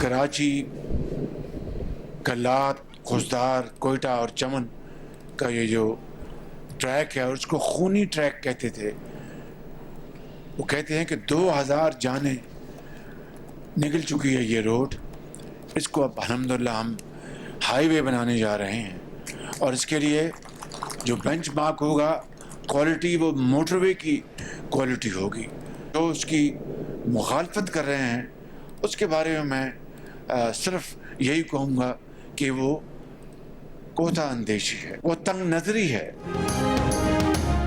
कराची, गल्लात, खुशदार, कोयटा और चमन का ये जो ट्रैक है उसको खूनी ट्रैक कहते थे। वो कहते हैं कि 2000 जानें निकल चुकी है ये रोड। इसको अब अल्हम्दुलिल्लाह हम हाईवे बनाने जा रहे हैं और इसके लिए जो बेंचमार्क होगा क्वालिटी, वो मोटरवे की क्वालिटी होगी। तो उसकी मुखालफत कर रहे हैं उसके बारे में मैं सिर्फ यही कहूँगा कि वो कोता अंदेशी है, वो तंग नजरी है।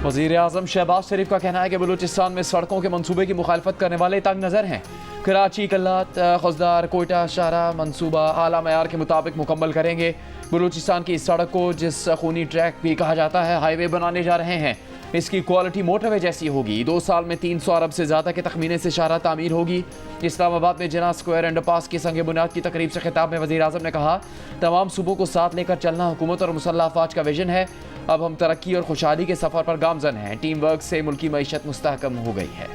वज़ीर आज़म शहबाज शरीफ का कहना है कि बलूचिस्तान में सड़कों के मंसूबे की मुखालफत करने वाले तंग नज़र हैं। कराची, कल्लात, खुशदार, कोयटा शाहरा मंसूबा आला मयार के मुताबिक मुकम्मल करेंगे। बलूचिस्तान की इस सड़क को, जिस खूनी ट्रैक भी कहा जाता है, हाईवे बनाने जा रहे हैं। इसकी क्वालिटी मोटरवे जैसी होगी। 2 साल में 300 अरब से ज़्यादा के तखमीने से शाहरा तामीर होगी। इस्लामाबाद में जिना स्क्वायर अंडरपास की संग बुनियाद की तकरीब से खिताब में वज़ीर आज़म ने कहा, तमाम सूबों को साथ लेकर चलना हुकूमत और मुसल्लह अफवाज का विजन है। अब हम तरक्की और खुशहाली के सफ़र पर गामजन हैं। टीम वर्क से मुल्की मईशत मुस्तहकम हो गई है।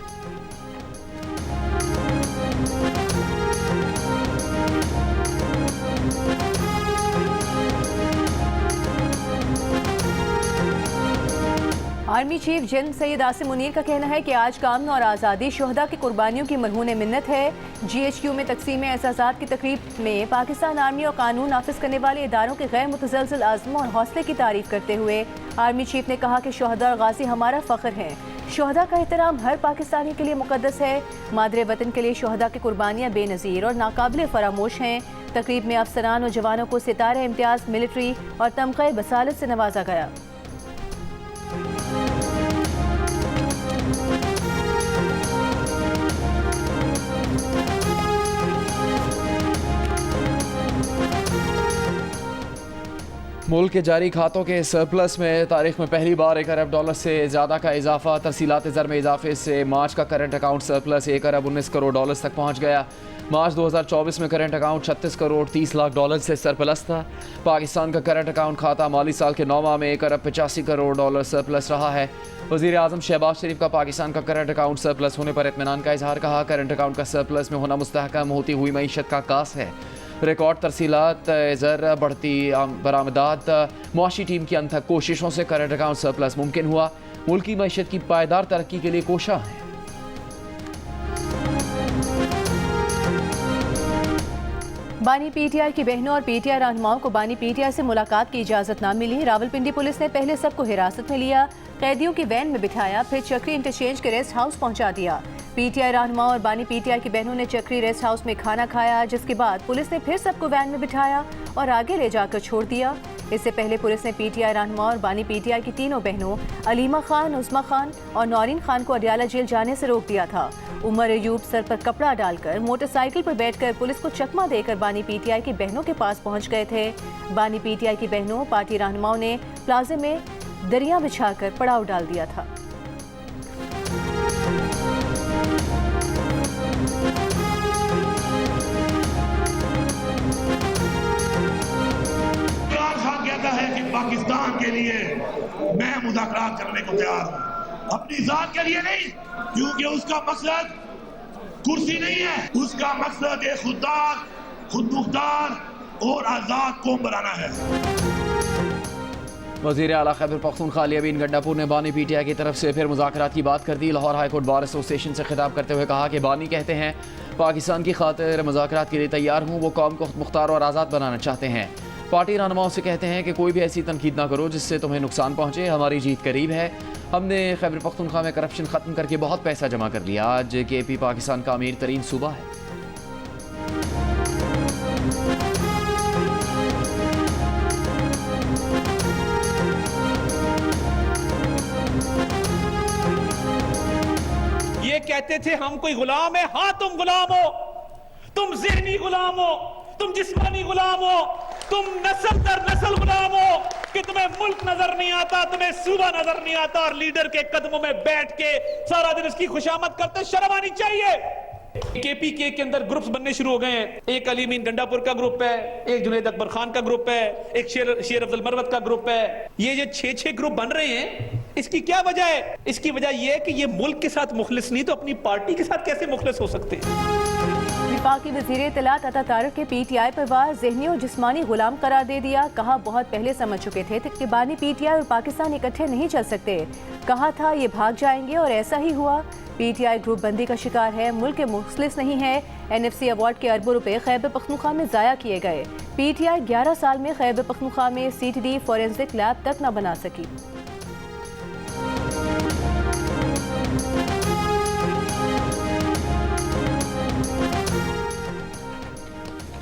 Army chief general Syed Asim Munir का कहना है कि आज का अमन और आज़ादी शोहदा की कुर्बानियों की मरहून मिन्नत है। GHQ में तकसीम एहसासात की तकरीब में पाकिस्तान आर्मी और कानून नाफिज करने वाले इदारों के गैर मुतसलसल आज़म और हौसले की तारीफ करते हुए आर्मी चीफ ने कहा कि शोहदा और गाजी हमारा फ़ख्र हैं। शोहदा का एहतराम हर पाकिस्तानी के लिए मुकद्दस है। मादरे वतन के लिए शोहदा की कुर्बानियाँ बेनज़ीर और नाकाबिल फरामोश हैं। तकरीब में अफसरान और जवानों को सितारे इम्तियाज़, मिलिट्री और तमग़े बसालत से नवाजा गया। मुल्क के जारी खातों के सरप्लस में तारीख में पहली बार $1 अरब से ज़्यादा का इजाफा। तरसीलात ज़र में इजाफे से मार्च का करंट अकाउंट सरप्लस $1 अरब 19 करोड़ तक पहुँच गया। मार्च 2024 में करंट अकाउंट $36 करोड़ 30 लाख से सरप्लस था। पाकिस्तान का करंट अकाउंट खाता माली साल के 9 माह में $1 अरब 85 करोड़ सरप्लस रहा है। वज़ीर आज़म शहबाज शरीफ का पाकिस्तान का करंट अकाउंट सरप्लस होने पर इत्मीनान का इजहार। कहा, करंट अकाउंट का सरप्लस में होना मुस्तहकम होती हुई मईशत का कास है। रिकॉर्ड तरसीलात ज़र, बढ़ती बरामदात, मुआशी टीम की अनथक कोशिशों से करंट अकाउंट सरप्लस मुमकिन हुआ। मुल्क की मईशत की पायदार तरक्की के लिए कोशा है। बानी PTI की बहनों और PTI रहनुमाओं को बानी PTI से मुलाकात की इजाज़त न मिली। रावलपिंडी पुलिस ने पहले सबको हिरासत में लिया, कैदियों की वैन में बिठाया, फिर चक्री इंटरचेंज के रेस्ट हाउस पहुंचा दिया। PTI रहनुमाओं और बानी PTI की बहनों ने चक्री रेस्ट हाउस में खाना खाया, जिसके बाद पुलिस ने फिर सबको वैन में बिठाया और आगे ले जाकर छोड़ दिया। इससे पहले पुलिस ने PTI रहनुमा और बानी PTI की तीनों बहनों अलीमा खान, उस्मा खान और नौरीन खान को अडियाला जेल जाने से रोक दिया था। उमर अयूब सर पर कपड़ा डालकर मोटरसाइकिल पर बैठकर पुलिस को चकमा देकर बानी PTI की बहनों के पास पहुंच गए थे। बानी PTI की बहनों, पार्टी रहनुमाओं ने प्लाजे में दरिया बिछाकर पड़ाव डाल दिया था। है कि पाकिस्तान के लिए मैं मुज़ाकरात करने को तैयार हूं, अपनी जात के लिए नहीं, क्योंकि उसका मकसद कुर्सी नहीं है, उसका मकसद एक खुददार, खुदमुख्तार और आज़ाद कौम बनाना है। वज़ीर आला खैबर पख्तूनख्वा अली अमीन गंडापुर ने बानी PTI की तरफ से फिर मुज़ाकरात की बात कर दी। Lahore high court bar association से खिताब करते हुए कहा कि बानी कहते हैं पाकिस्तान की खातिर मुज़ाकरात के लिए तैयार हूँ, वो कौम को मुख्तार और आज़ाद बनाना चाहते हैं। पार्टी रहनुमाओं से कहते हैं कि कोई भी ऐसी तनकीद ना करो जिससे तुम्हें नुकसान पहुँचे, हमारी जीत करीब है। हमने खैबर पख्तूनख्वा में करप्शन ख़त्म करके बहुत पैसा जमा कर लिया। आज KP पाकिस्तान का अमीर तरीन सूबा है। ये कहते थे हम कोई गुलाम है। हाँ, तुम गुलाम हो, तुम ज़हनी गुलाम हो, तुम जिस्मानी गुलाम हो, तुम नस्ल दर नस्ल गुलाम हो कि तुम्हें मुल्क नजर नहीं आता, तुम्हें सूबा नजर नहीं आता और लीडर के कदमों में बैठ के सारा दिन उसकी खुशामद करते। शर्म आनी चाहिए। KPK के अंदर ग्रुप्स बनने शुरू हो गए हैं। एक अली अमीन गंडापुर का ग्रुप है, एक जुनैद अकबर खान का ग्रुप है, एक शेर अफजल मरवत का ग्रुप है। ये जो 6 ग्रुप बन रहे हैं, इसकी क्या वजह है? इसकी वजह यह है कि ये मुल्क के साथ मुखलिस नहीं तो अपनी पार्टी के साथ कैसे मुखलिस हो सकते हैं? वफाकी वज़ीर इत्तलात अता तारिक के PTI पर वार ज़हनी और जिस्मानी गुलाम करार दे दिया। कहा बहुत पहले समझ चुके थे कि बानी PTI और पाकिस्तान इकट्ठे नहीं चल सकते। कहा था ये भाग जाएंगे और ऐसा ही हुआ। PTI ग्रुप बंदी का शिकार है, मुल्क के मुखलिस नहीं है। NFC अवार्ड के अरबों रुपए खैबर पख्तूनख्वा में ज़ाया किए गए। PTI 11 साल में खैबर पख्तूनख्वा में CTD फॉरेंसिक लैब तक न बना सकी।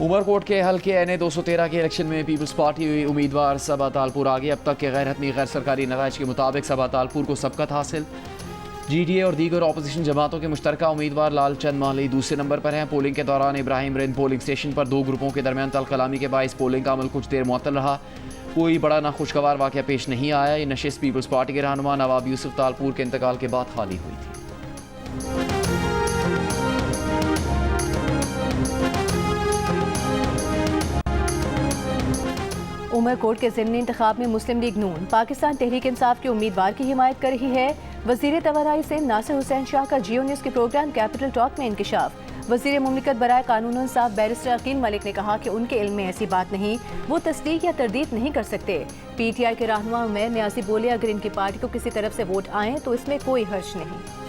उमरकोट के हल्के NA 213 के इलेक्शन में पीपल्स पार्टी उम्मीदवार सबा तालपुर आगे। अब तक के गैर हतमी गैर सरकारी नताइज के मुताबिक सबा तालपुर को सबकत हासिल। GDA और दीगर अपोजिशन जमातों के मुश्तरका उम्मीदवार लालचंद माली दूसरे नंबर पर हैं। पोलिंग के दौरान इब्राहिम रिंद पोलिंग स्टेशन पर दो ग्रुपों के दरमियान तलकलामी के बाइस पोलिंग का अमल कुछ देर मुअत्तल रहा। कोई बड़ा नाखुशगवार वाक़या पेश नहीं आया। ये नशिस्त पीपल्स पार्टी के रहनुमा नवाब यूसुफ तालपुर के इंतकाल के बाद खाली हुई थी। उमरकोट के ज़िमनी इंतखाब में मुस्लिम लीग नून पाकिस्तान तहरीक इंसाफ के उम्मीदवार की हिमायत कर रही है। वज़ीर तवानाई से नासिर हुसैन शाह का जियो न्यूज़ के प्रोग्राम कैपिटल टॉक में इंकिशाफ। वज़ीर मुमलिकत बराए कानून और इंसाफ बैरिस्टर अकील मलिक ने कहा कि उनके इल्म में ऐसी बात नहीं, वो तस्दीक या तरदीद नहीं कर सकते। PTI के रहनुमा उमैर न्याज़ी बोले अगर इनकी पार्टी को किसी तरफ से वोट आए तो इसमें कोई हर्ज नहीं।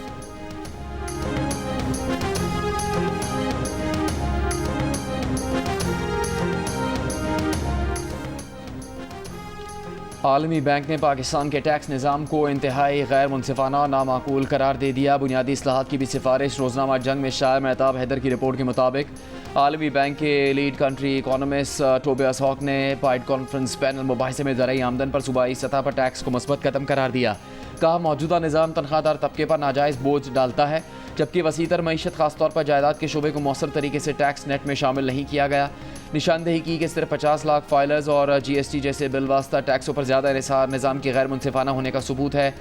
आलमी बैंक ने पाकिस्तान के टैक्स निज़ाम को इंतहाई गैर मुनसिफाना और नामाकूल करार दे दिया। बुनियादी इस्लाहात की भी सिफारिश। रोजनामा जंग में शायर महताब हैदर की रिपोर्ट के मुताबिक आलमी बैंक के lead country economist Tobias Haque ने पाइड कॉन्फ्रेंस पैनल मुबाहिसे में ज़राई आमदन पर सूबाई सतह पर टैक्स को मुस्बत कदम करार दिया। कहा मौजूदा निज़ाम तनख्वाहदार तबके पर नाजायज़ बोझ डालता है, जबकि वसीतर मईशत खासतौर पर जायदाद के शोबे को मौसर तरीके से टैक्स नेट में शामिल नहीं किया गया। निशानदेही की कि सिर्फ 50 लाख फाइलर्स और GST जैसे बिलवास्ता टैक्सों पर ज़्यादा इन्हिसार निज़ाम के गैर मुनसिफाना होने का सबूत है।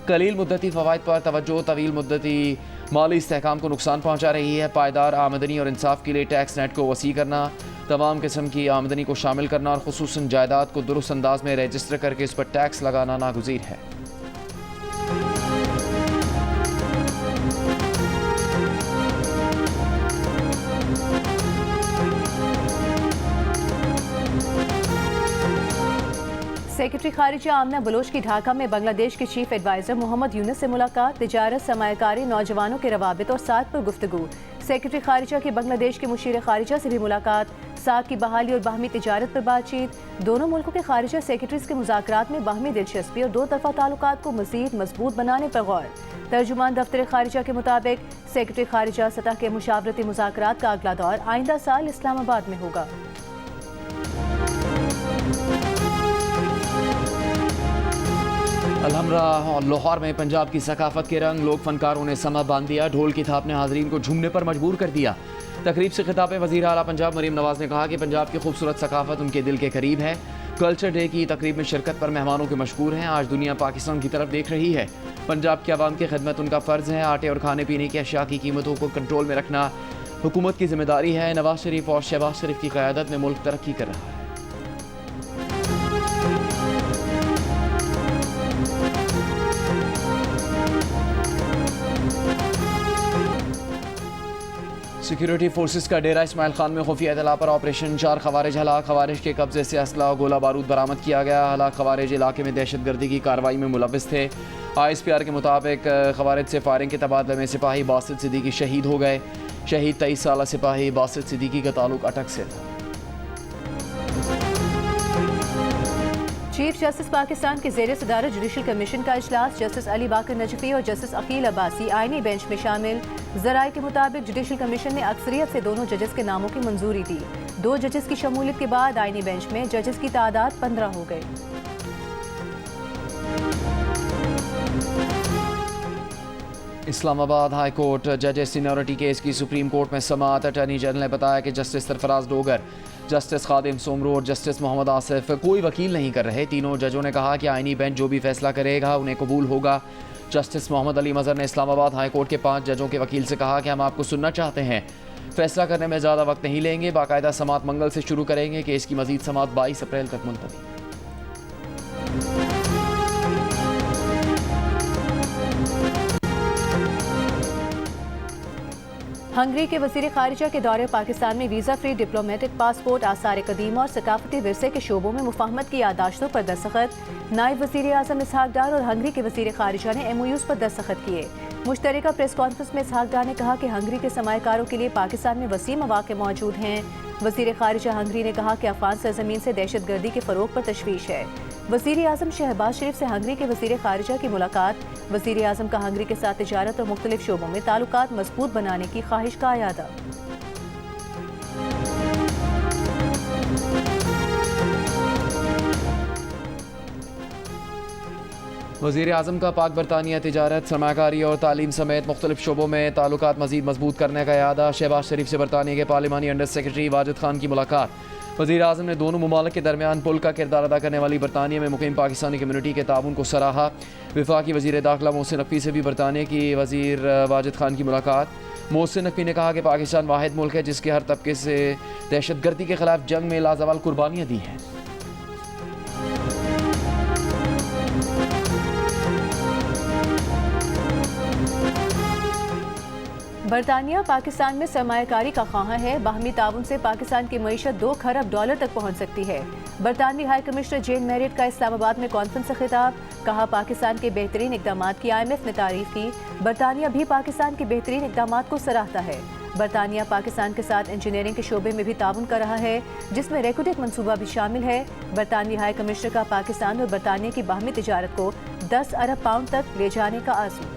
कलील मुद्दती फ़वाइद पर तवज्जो तवील मुद्दती माली इस्तेहकाम को नुकसान पहुँचा रही है। पायदार आमदनी और इंसाफ के लिए टैक्स नेट को वसी करना, तमाम किस्म की आमदनी को शामिल करना और खुसूसन जायदाद को दुरुस्त अंदाज में रजिस्टर करके उस पर टैक्स लगाना नागुज़ीर है। सेक्रेटरी खारिजा आमना बलोच की ढाका में बांग्लादेश के चीफ एडवाइजर मोहम्मद यूनुस से मुलाकात। तिजारत, सरमायाकारी, नौजवानों के रवाबित और साथ पर गुफ्तगू। सेक्रेटरी खारिजा की बांग्लादेश के मुशीर खारिजा से भी मुलाकात। साथ की बहाली और बाहमी तिजारत पर बातचीत। दोनों मुल्कों के खारिजा सेक्रेटरीज के मुज़ाकरात में बाहमी दिलचस्पी और दो तरफा ताल्लुकात को मज़ीद मजबूत बनाने पर गौर। तर्जुमान दफ्तर खारिजा के मुताबिक सेक्रेटरी खारिजा सतह के मुशावरती मुज़ाकरात का अगला दौर आइंदा साल इस्लामाबाद में होगा। अलहमरा और लाहौर में पंजाब की सकाफत के रंग, लोक फनकारों ने समा बांध दिया। ढोल की थाप ने हाजरीन को झूमने पर मजबूर कर दिया। तकरीब से खिताब में वज़ीर आला पंजाब मरीम नवाज ने कहा कि पंजाब की खूबसूरत सकाफत उनके दिल के करीब है। कल्चर डे की तकरीब में शिरकत पर मेहमानों के मशहूर हैं। आज दुनिया पाकिस्तान की तरफ देख रही है। पंजाब की आवाम की खिदमत उनका फ़र्ज़ है। आटे और खाने पीने की अशिया की कीमतों को कंट्रोल में रखना हुकूमत की जिम्मेदारी है। नवाज शरीफ और शहबाज शरीफ की क़यादत में मुल्क तरक्की कर रहा है। सिक्योरिटी फोर्सेस का डेरा इस्माइल खान में खुफिया इतला पर ऑपरेशन। 4 खवारिज हलाक। खवारिज के कब्जे से असला और गोला बारूद बरामद किया गया। हलाक खवारिज इलाके में दहशतगर्दी की कार्रवाई में मुलविस थे। ISPR के मुताबिक खवारिज से फायरिंग के तबादले में सिपाही बासित सिद्दीकी शहीद हो गए। शहीद 23 साला सिपाही बासित सिद्दीकी का ताल्लुक अटक से था। चीफ जस्टिस पाकिस्तान के ज़ेर सदारत जुडिशल कमीशन का इजलास। जस्टिस अली बाकर नजफी और जस्टिस अकील अब्बासी आईनी बेंच में शामिल। ज़राए के मुताबिक जुडिशल कमीशन ने अक्सरियत से दोनों जजेस के नामों की मंजूरी दी। 2 जजेस की शमूलियत के बाद आईनी बेंच में जजेस की तादाद 15 हो गई। इस्लामाबाद हाई कोर्ट जजेस सीनियरिटी केस की सुप्रीम कोर्ट में समाअत। अटॉर्नी जनरल ने बताया कि जस्टिस सरफराज डोगर, जस्टिस खादिम सोमरू और जस्टिस मोहम्मद आसिफ कोई वकील नहीं कर रहे। तीनों जजों ने कहा कि आईनी बेंच जो भी फैसला करेगा उन्हें कबूल होगा। जस्टिस मोहम्मद अली मजहर ने इस्लामाबाद हाई कोर्ट के 5 जजों के वकील से कहा कि हम आपको सुनना चाहते हैं, फैसला करने में ज़्यादा वक्त नहीं लेंगे। बाकायदा समाअत मंगल से शुरू करेंगे। केस की मजीद समाअत 22 अप्रैल तक मुलतवी। हंगरी के वज़ीर ख़ारिजा के दौरे पाकिस्तान में वीज़ा फ्री डिप्लोमेटिक पासपोर्ट, आसार कदीम और सकाफती विरसे के शोबों में मुफाहमत की यादाश्तों पर दस्तखत। नायब वज़ीर आज़म इसहाक डार और हंगरी के वज़ीर ख़ारिजा ने MOUs पर दस्तखत किए। मुश्तरका प्रेस कॉन्फ्रेंस में इसहाक डार ने कहा कि हंगरी के सरमायाकारों के लिए पाकिस्तान में वसीम मौक़े मौजूद हैं। वज़ीर ख़ारिजा हंगरी ने कहा कि अफ़गान सरज़मीन से दहशतगर्दी के फ़रोग़ पर तशवीश है। वज़ीर आज़म शहबाज शरीफ से हंगरी के वज़ीर ख़ारिजा की मुलाकात। वज़ीर आज़म का हंगरी के साथ तिजारत और मुख्तलिफ शोबों में ताल्लुकात मज़बूत बनाने की ख्वाहिश का अयादा। वज़ीर आज़म का पाक बरतानिया तिजारत, सरमाकारी और तालीम समेत मुख्तलिफ शोबों में ताल्लुकात मज़ीद मजबूत करने का इरादा। शहबाज शरीफ से बरतानिया के पार्लिमानी अंडर सेक्रेटरी वाजिद खान की मुलाकात। वज़ीर आज़म ने दोनों मुमालिक के दरमियान पुल का किरदार अदा करने वाली बरतानिया में मुकीम पाकिस्तानी कम्यूनिटी के ताउन को सराहा। वफाकी वज़ीर दाखिला मोहसिन नकवी से भी बरतानिया की वज़ीर वाजिद खान की मुलाकात। मोहसिन नकवी ने कहा कि पाकिस्तान वाहिद मुल्क है जिसके हर तबके से दहशतगर्दी के खिलाफ जंग में लाजवाल कुर्बानियाँ दी हैं। बरतानिया पाकिस्तान में सरमायाकारी का ख्वाहां है। बाहमी ताउन से पाकिस्तान की मईशत $2 खरब तक पहुंच सकती है। बरतानवी हाई कमिश्नर जेन मेरिट का इस्लामाबाद में कॉन्फ्रेंस से खिताब। कहा पाकिस्तान के बेहतरीन इकदाम की IMF ने तारीफ की। बरतानिया भी पाकिस्तान के बेहतरीन इकदाम को सराहता है। बरतानिया पाकिस्तान के साथ इंजीनियरिंग के शोबे में भी ताउन कर रहा है जिसमें रेकोडेक मनसूबा भी शामिल है। बरतानवी हाई कमिश्नर का पाकिस्तान और बरतानिया की बाहमी तिजारत को 10 अरब पाउंड तक ले जाने का आज़ू।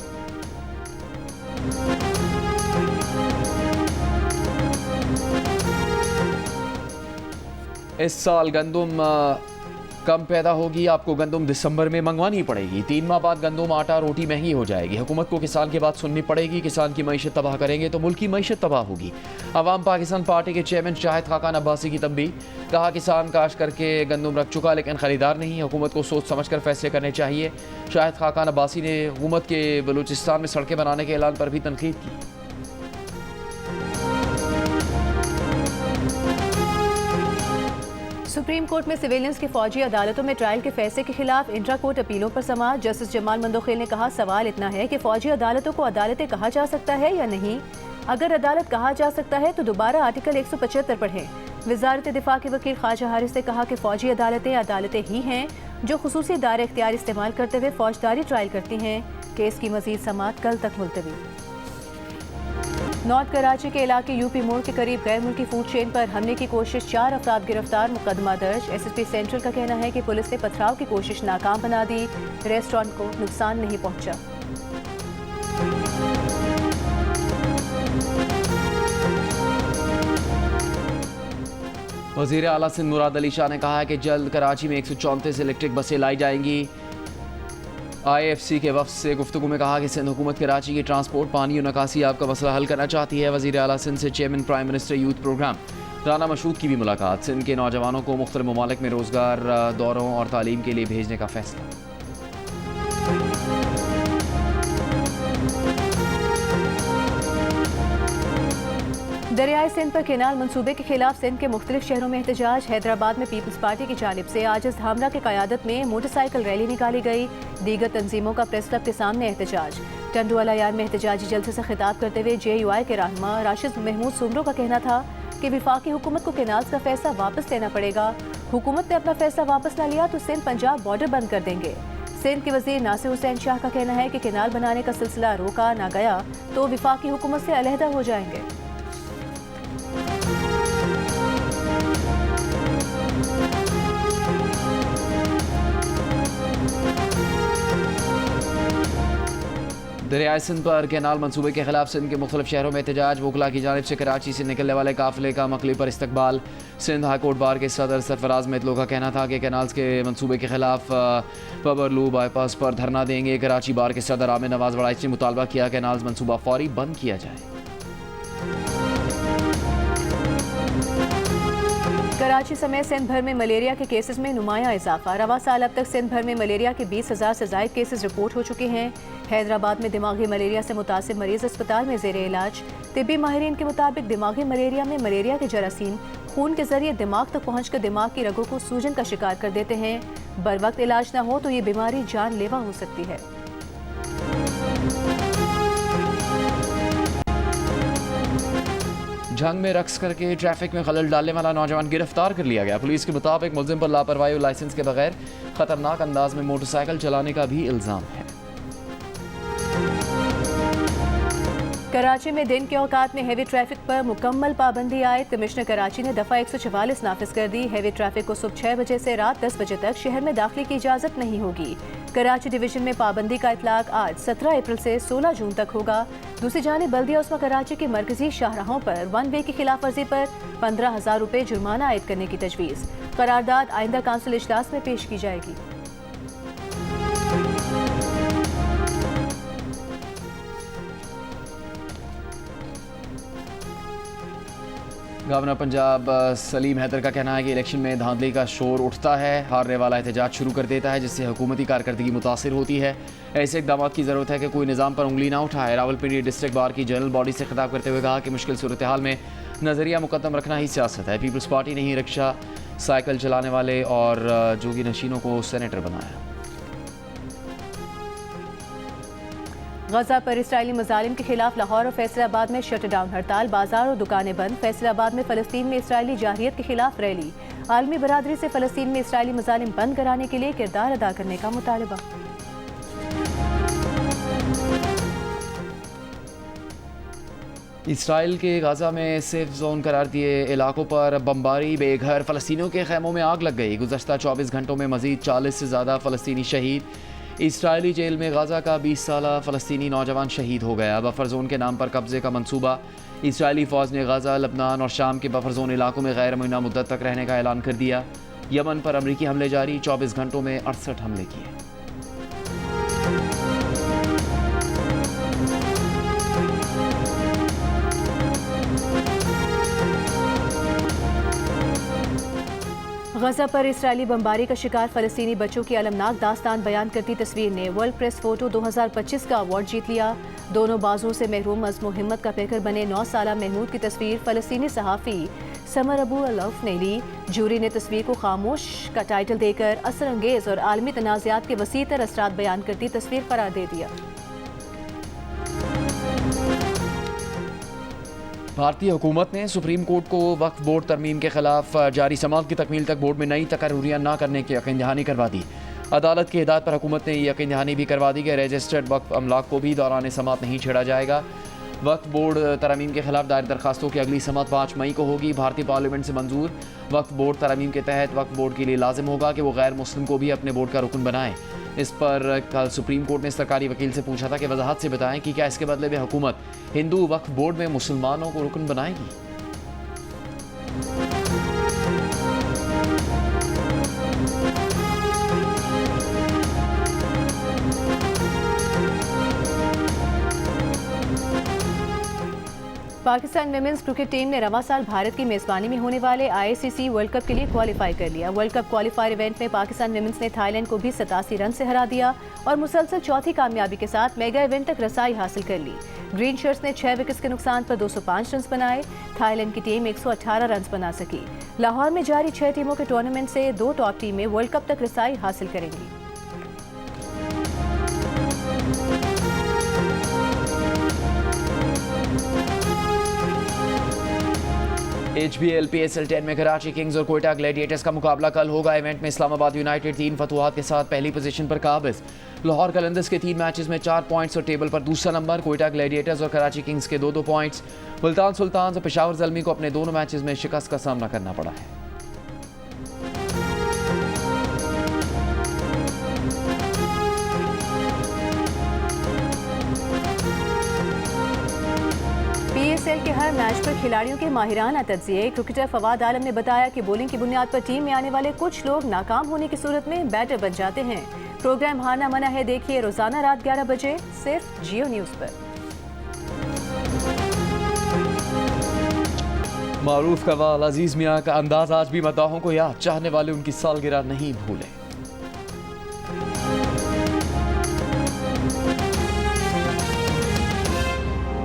इस साल गंदम कम पैदा होगी, आपको गंदम दिसंबर में मंगवानी पड़ेगी। 3 माह बाद गंदम, आटा, रोटी महंगी हो जाएगी। हुकूमत को किसान की बात सुननी पड़ेगी। किसान की मईशत तबाह करेंगे तो मुल्क की मईशत तबाह होगी। अवाम पाकिस्तान पार्टी के चेयरमैन शाहिद खाकान अब्बासी की तंबीह। कहा किसान काश करके गंदम रख चुका लेकिन ख़रीदार नहीं। हुकूमत को सोच समझ कर फैसले करने चाहिए। शाहिद खाकान अब्बासी ने हुकूमत के बलूचिस्तान में सड़कें बनाने के ऐलान पर भी तनकीद की। सुप्रीम कोर्ट में सिविलियंस की फौजी अदालतों में ट्रायल के फैसले के खिलाफ इंट्रा कोर्ट अपीलों पर समाअत। जस्टिस जमाल मंदोखिल ने कहा सवाल इतना है कि फौजी अदालतों को अदालतें कहा जा सकता है या नहीं। अगर अदालत कहा जा सकता है तो दोबारा आर्टिकल 175 पढ़ें। वजारत दिफा के वकील ख्वाजा हारिस ने कहा कि फौजी अदालतें ही हैं जो खुसूसी दायरे इख्तियार इस्तेमाल करते हुए फौजदारी ट्रायल करती हैं। केस की मजीद समाअत कल तक मुलतवी। नॉर्थ कराची के इलाके यूपी मोड़ के करीब गैर मुल्की फूड चेन पर हमले की कोशिश, 4 अफराद गिरफ्तार, मुकदमा दर्ज। SSP सेंट्रल का कहना है कि पुलिस ने पथराव की कोशिश नाकाम बना दी। रेस्टोरेंट को नुकसान नहीं पहुंचा। वज़ीर आला सिंध मुराद अली शाह ने कहा है कि जल्द कराची में 134 इलेक्ट्रिक बसें लाई जाएंगी। IFC के वफ्द से गुफ्तगू में कहा कि सिंध हुकूमत कराची की ट्रांसपोर्ट, पानी और निकासियाब का मसला हल करना चाहती है। वज़ीर आला सिंध से chairman prime minister youth program Rana Mashhood की भी मुलाकात। सिंध के नौजवानों को मुख्तलिफ ममालिक में रोज़गार, दौरों और तालीम के लिए भेजने का फैसला। दरियाई सिंध पर केनाल मंसूबे के खिलाफ सिंध के मुख्तलिफ शहरों में एहतजाज। हैदराबाद में पीपल्स पार्टी की जानिब से आजिज धामरा की क़यादत में मोटरसाइकिल रैली निकाली गई। दीगर तंजीमों का प्रेस क्लब के सामने एहतजाज। टंडुवाला यार्ड में एहतजाजी जलसे से खिताब करते हुए JUI के रहनुमा राशिद महमूद सुमरो का कहना था कि विफाकी हुकूमत को केनाल्स का फैसला वापस लेना पड़ेगा। हुकूमत ने अपना फैसला वापस न लिया तो सिंध पंजाब बॉर्डर बंद कर देंगे। सिंध के वज़ीर नासिर हुसैन शाह का कहना है कि केनाल बनाने का सिलसिला रोका ना गया तो विफाकी हुकूमत से अलहदा हो जाएंगे। दरियाई सिंध पर केनाल मंसूबे के खिलाफ सिंध के मुख्तलिफ शहरों में एहतजाज। वकला की जानिब से कराची से निकलने वाले काफिले का मकली पर इस्तकबाल। सिंध हाई कोर्ट बार के सदर सरफराज मेतलो का कहना था कि केनाल्स के मंसूबे के खिलाफ पबरलू बाईपास पर धरना देंगे। कराची बार के सदर आमिर नवाज वड़ाइच ने मुतालबा किया केनाल्स मंसूबा फौरी बंद किया जाए। कराची समेत सिंध भर में मलेरिया के केसेस में नुमाया इजाफा। रवा साल अब तक सिंध भर में मलेरिया के 20,000 से ज़ायद केसेस रिपोर्ट हो चुके हैं। हैदराबाद में दिमागी मलेरिया से मुतासिर मरीज अस्पताल में ज़ेरे इलाज। तिब्बी माहिरीन के मुताबिक दिमागी मलेरिया में मलेरिया के जरासीम खून के जरिए दिमाग तक पहुंचकर दिमाग की रगों को सूजन का शिकार कर देते हैं। बर वक्त इलाज न हो तो ये बीमारी जानलेवा हो सकती है। झंग में रक्स करके ट्रैफिक में खलल डालने वाला नौजवान गिरफ्तार कर लिया गया। पुलिस के मुताबिक मुलजिम पर लापरवाही और लाइसेंस के बगैर खतरनाक अंदाज में मोटरसाइकिल चलाने का भी इल्जाम है। कराची में दिन के औकात में हेवी ट्रैफिक पर मुकम्मल पाबंदी आयद। कमिश्नर कराची ने दफ़ा 144 नाफिज कर दी। हेवी ट्रैफिक को सुबह 6 बजे से रात 10 बजे तक शहर में दाखिले की इजाज़त नहीं होगी। कराची डिवीजन में पाबंदी का इतलाक आज 17 अप्रैल से 16 जून तक होगा। दूसरी जानिब बल्दिया उस्मा कराची के मरकजी शाहराहों पर 1 वे की खिलाफ वर्जी पर 15,000 रुपये जुर्माना आयद करने की तजवीज़। करारदाद आइंदा काउंसिल इजलास में पेश की जाएगी। गवर्नर पंजाब सलीम हैदर का कहना है कि इलेक्शन में धांधली का शोर उठता है, हारने वाला एहतजाज शुरू कर देता है, जिससे हुकूमती कारकर्दगी मुतासिर होती है। ऐसे इकदाम की ज़रूरत है कि कोई निज़ाम पर उंगली ना उठाए। रावलपिंडी डिस्ट्रिक्ट बार की जनरल बॉडी से खिताब करते हुए कहा कि मुश्किल सूरत हाल में नज़रिया मुकद्दम रखना ही सियासत है। पीपल्स पार्टी ने ही रिक्शा साइकिल चलाने वाले और जोगी नशीनों को सेनेटर बनाया। गजा पर इसराइली मजालिम के खिलाफ लाहौर और फैसलाबाद में शटडाउन हड़ताल, बाजार और दुकानें बंद। फैसलाबाद में फ़लस्तीन में इसराइली जाहिरियत के खिलाफ रैली। आलमी बरादरी से फ़लस्तीन में इसराइली मजालिम बंद कराने के लिए किरदार अदा करने का मुतालबा। इसराइल के गाज़ा में सेफ जोन करार दिए इलाकों पर बमबारी, बेघर फ़लस्तीनियों के खैमों में आग लग गई। गुज़श्ता 24 घंटों में मज़ीद 40 से ज़्यादा फ़लस्तीनी शहीद। इसराइली जेल में गाज़ा का 20 साला फ़लस्तीनी नौजवान शहीद हो गया। बफर जोन के नाम पर कब्ज़े का मंसूबा। इसराइली फ़ौज ने गाज़ा, लबनान और शाम के बफर जोन इलाकों में गैर मुय्यना मुद्दत तक रहने का ऐलान कर दिया। यमन पर अमरीकी हमले जारी, 24 घंटों में 68 हमले किए। गजा पर इसराइली बमबारी का शिकार फ़लस्तीनी बच्चों की अलमनाक दास्तान बयान करती तस्वीर ने वर्ल्ड प्रेस फोटो 2025 का अवार्ड जीत लिया। दोनों बाजुओं से महरूम अज़्म हिम्मत का पैकर बने 9 साला महमूद की तस्वीर फ़लस्तीनी सहाफ़ी समर अबू अलौफ ने ली। जूरी ने तस्वीर को खामोश का टाइटल देकर असर अंगेज़ और आलमी तनाज़ात के वसीतर असरात बयान करती तस्वीर करार दे दिया। भारतीय हुकूमत ने सुप्रीम कोर्ट को वक्फ बोर्ड तरमीम के खिलाफ जारी समाअत की तकमील तक बोर्ड में नई तकर्रियाँ न करने की यकीन दहानी करवा दी। अदालत की हिदायत पर हुकूमत ने यकीन दहानी भी करवा दी कि रजिस्टर्ड वक्फ अमलाक को भी दौरान समाअत नहीं छेड़ा जाएगा। वक्फ बोर्ड तरमीम के खिलाफ दायर दरखास्तों की अगली समाअत 5 मई को होगी। भारतीय पार्लियामेंट से मंजूर वक्फ बोर्ड तरमीम के तहत वक्फ बोर्ड के लिए लाजिम होगा कि वो गैर मुस्लिम को भी अपने बोर्ड का रुकन बनाए। इस पर कल सुप्रीम कोर्ट ने सरकारी वकील से पूछा था कि वजाहत से बताएं कि क्या इसके बदले में हुकूमत हिंदू वक्फ बोर्ड में मुसलमानों को रुकन बनाएगी। पाकिस्तान विमेंस क्रिकेट टीम ने रवा साल भारत की मेज़बानी में होने वाले ICC वर्ल्ड कप के लिए क्वालिफाई कर लिया। वर्ल्ड कप क्वालिफायर इवेंट में पाकिस्तान विमेंस ने थाईलैंड को भी 87 रन से हरा दिया और मुसलसल चौथी कामयाबी के साथ मेगा इवेंट तक रसाई हासिल कर ली। ग्रीन शर्ट्स ने 6 विकेट्स के नुकसान पर 205 रन बनाए। थाईलैंड की टीम 118 रन बना सकी। लाहौर में जारी 6 टीमों के टूर्नामेंट से 2 टॉप टीमें वर्ल्ड कप तक रसाई हासिल करेंगी। HBL PSL 10 में कराची किंग्स और कोयटा ग्लैडिएटर्स का मुकाबला कल होगा। इवेंट में इस्लामाबाद यूनाइटेड 3 फतुहात के साथ पहली पोजीशन पर काबिज। लाहौर कलंदर्स के 3 मैचेस में 4 पॉइंट्स और टेबल पर दूसरा नंबर। कोयटा ग्लैडिएटर्स और कराची किंग्स के 2-2 पॉइंट्स। मुल्तान सुल्तान और पेशावर ज़ल्मी को अपने दोनों मैचेस में शिकस्त का सामना करना पड़ा है। PSL के हर मैच पर खिलाड़ियों के माहिराना तज्ज़िये। क्रिकेटर फवाद आलम ने बताया कि बॉलिंग की बुनियाद पर टीम में आने वाले कुछ लोग नाकाम होने की सूरत में बैटर बन जाते हैं। प्रोग्राम हारना मना है देखिए रोजाना रात 11 बजे सिर्फ जियो न्यूज़ पर। मारूफ कवाल अजीज मियां का अंदाज आज भी मदाहों को याद, चाहने वाले उनकी सालगिरह नहीं भूले।